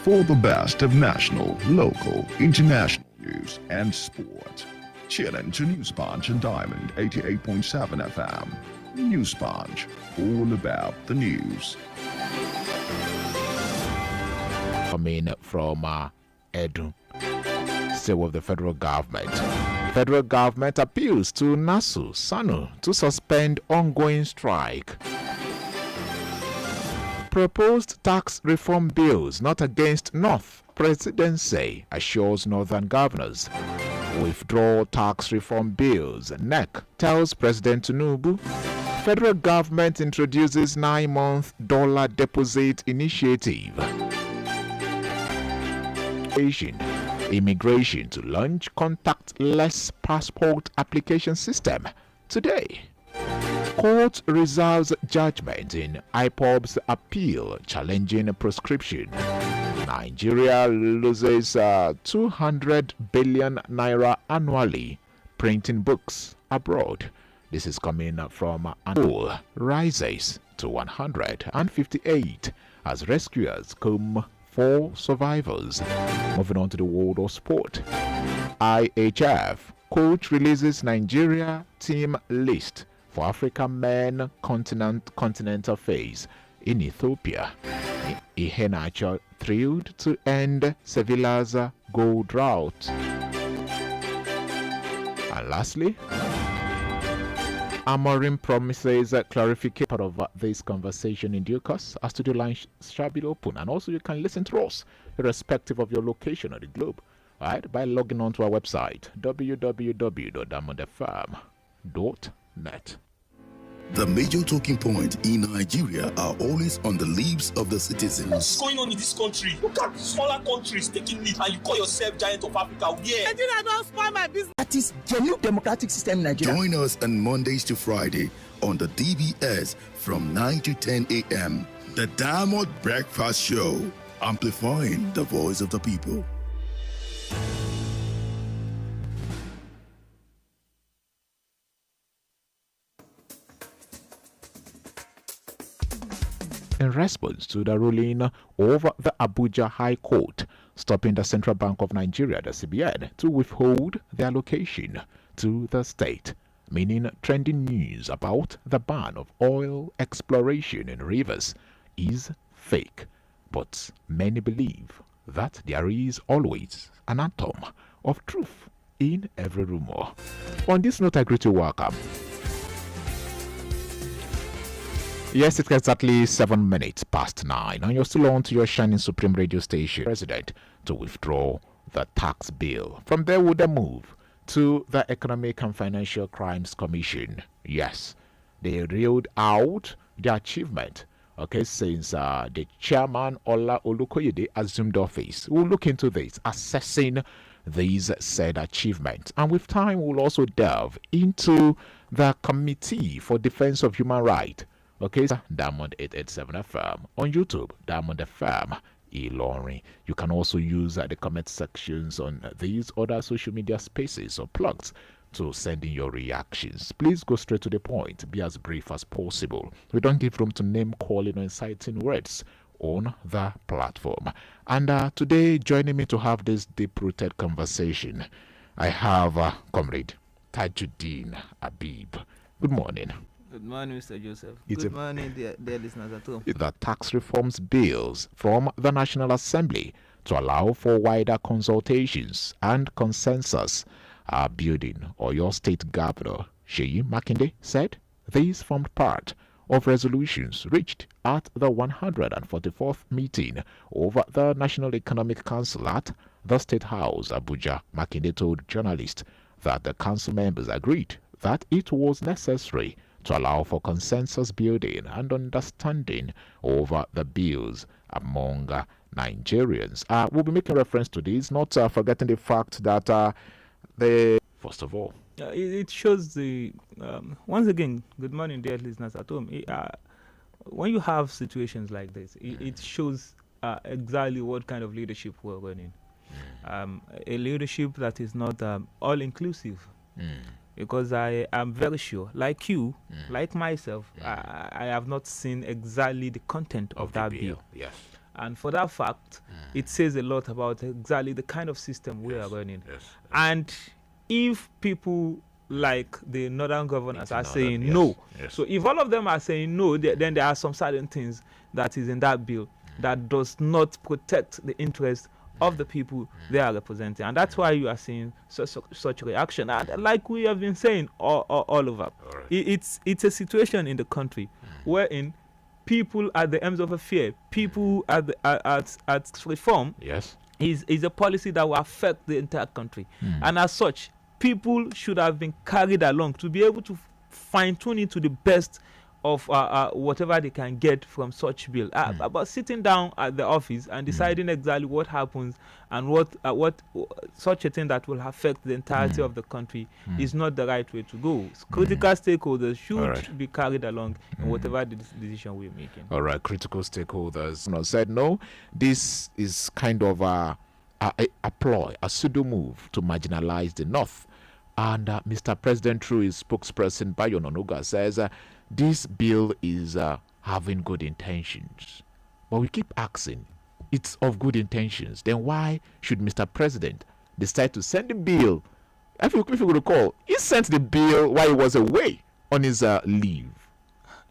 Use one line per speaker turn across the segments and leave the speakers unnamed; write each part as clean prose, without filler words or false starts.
for the best of national, local, international news and sport. Tune in to News Punch and Diamond 88.7 FM. News Punch, all about the news.
Coming from Edu, still with the federal government. Federal government appeals to NASU SANU to suspend ongoing strike. Proposed tax reform bills not against North presidency, assures northern governors. Withdraw tax reform bills, NEC tells President Tinubu. Federal government introduces 9-month dollar deposit initiative. Immigration to launch contactless passport application system today. Court reserves judgment in IPOB's appeal challenging prescription. Nigeria loses 200 billion naira annually printing books abroad. This is coming from Angola. Rises to 158 as rescuers comb for survivors. Moving on to the world of sport. IHF coach releases Nigeria team list for Africa men continental phase in Ethiopia. Iheanacho thrilled to end Sevilla's goal drought. And lastly, Amorim promises clarification. Part of this conversation in due course. Our studio line shall be open, and also you can listen to us irrespective of your location on the globe, right? By logging on to our website www.diamondfm.net.
The major talking point in Nigeria are always on the lips of the citizens.
What's going on in this country? Look at smaller countries taking lead, and you call yourself giant of Africa. Yeah.
Nigeria don't spoil my business. That is genuine democratic system in Nigeria.
Join us on Mondays to Friday on the DBS from 9 to 10 a.m. The Diamond Breakfast Show, amplifying the voice of the people.
In response to the ruling over the Abuja High Court stopping the Central Bank of Nigeria, the CBN, to withhold the allocation to the state, meaning trending news about the ban of oil exploration in rivers is fake. But many believe that there is always an atom of truth in every rumor. On this note, I greet you welcome. Yes, it's exactly 7 minutes past 9, and you're still on to your shining supreme radio station. President to withdraw the tax bill. From there, we'll then move to the Economic and Financial Crimes Commission. Yes, they reeled out the achievement. Okay, since the chairman Ola Olukoyede assumed office, we'll look into this, assessing these said achievements, and with time, we'll also delve into the Committee for Defense of Human Rights. Okay, so Diamond 887 FM on YouTube, Diamond FM Ilorin. You can also use the comment sections on these other social media spaces or plugs to send in your reactions. Please go straight to the point, be as brief as possible. We don't give room to name calling or inciting words on the platform. And today, joining me to have this deep-rooted conversation, I have Comrade Tajuddin Habib. Good morning.
Good morning, Mr. Joseph. Good morning, dear listeners at home.
The tax reforms bills from the National Assembly to allow for wider consultations and consensus are building. Oyo State Governor Seyi Makinde said these formed part of resolutions reached at the 144th meeting of the National Economic Council at the State House, Abuja. Makinde told journalists that the council members agreed that it was necessary to allow for consensus building and understanding over the bills among Nigerians. We'll be making reference to this, not forgetting the fact that first of all,
it shows the once again, good morning, dear listeners at home. When you have situations like this, it shows exactly what kind of leadership we're running. A leadership that is not all-inclusive. Because I am very sure, like you, like myself, I have not seen exactly the content of that bill.
Yes.
And for that fact, it says a lot about exactly the kind of system we are running. And if people like the northern governors are saying no, so if all of them are saying no, then there are some certain things that is in that bill that does not protect the interest of the people they are representing. And that's why you are seeing such reaction. And like we have been saying all over, it's a situation in the country wherein people at the ends of a fear, people at reform, is a policy that will affect the entire country. And as such, people should have been carried along to be able to fine-tune it to the best of whatever they can get from such bill. About sitting down at the office and deciding exactly what happens and what such a thing that will affect the entirety of the country is not the right way to go. Critical stakeholders should be carried along in whatever decision we're making.
All right, critical stakeholders said no. This is kind of a ploy, a pseudo move to marginalize the North. And Mr. President, through his spokesperson Bayo Onanuga, says this bill is having good intentions. But we keep asking, it's of good intentions. Then why should Mr. President decide to send the bill? If you recall, he sent the bill while he was away on his leave.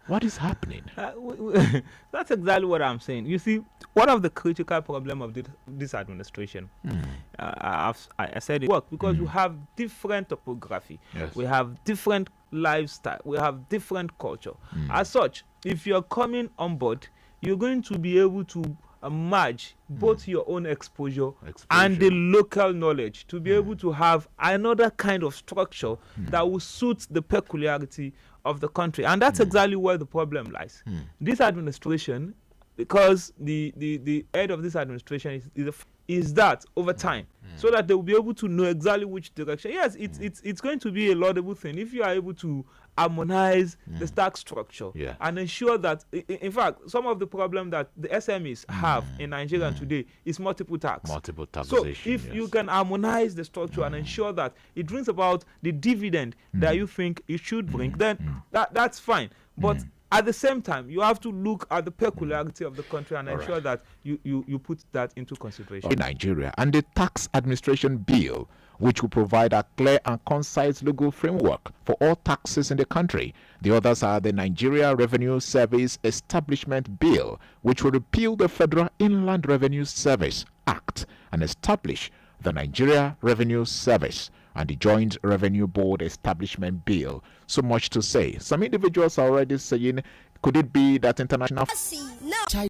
What is happening?
That's exactly what I'm saying. You see, one of the critical problems of this administration, I said it work because we have different topography, we have different lifestyle, we have different culture. As such, if you're coming on board, you're going to be able to merge both your own exposure and the local knowledge to be able to have another kind of structure that will suit the peculiarity of the country. And that's exactly where the problem lies. This administration, because the head of this administration is that over time, so that they will be able to know exactly which direction. Yes, it's going to be a laudable thing if you are able to harmonize the tax structure and ensure that, in fact, some of the problem that the SMEs have in Nigeria today is multiple tax.
Multiple taxation.
So if you can harmonize the structure and ensure that it brings about the dividend that you think it should bring, then that's fine. But at the same time, you have to look at the peculiarity of the country and ensure that you put that into consideration.
In Nigeria, and the tax administration bill, which will provide a clear and concise legal framework for all taxes in the country. The others are the Nigeria Revenue Service Establishment Bill, which will repeal the Federal Inland Revenue Service Act and establish the Nigeria Revenue Service, and the Joint Revenue Board Establishment Bill. So much to say. Some individuals are already saying, could it be that international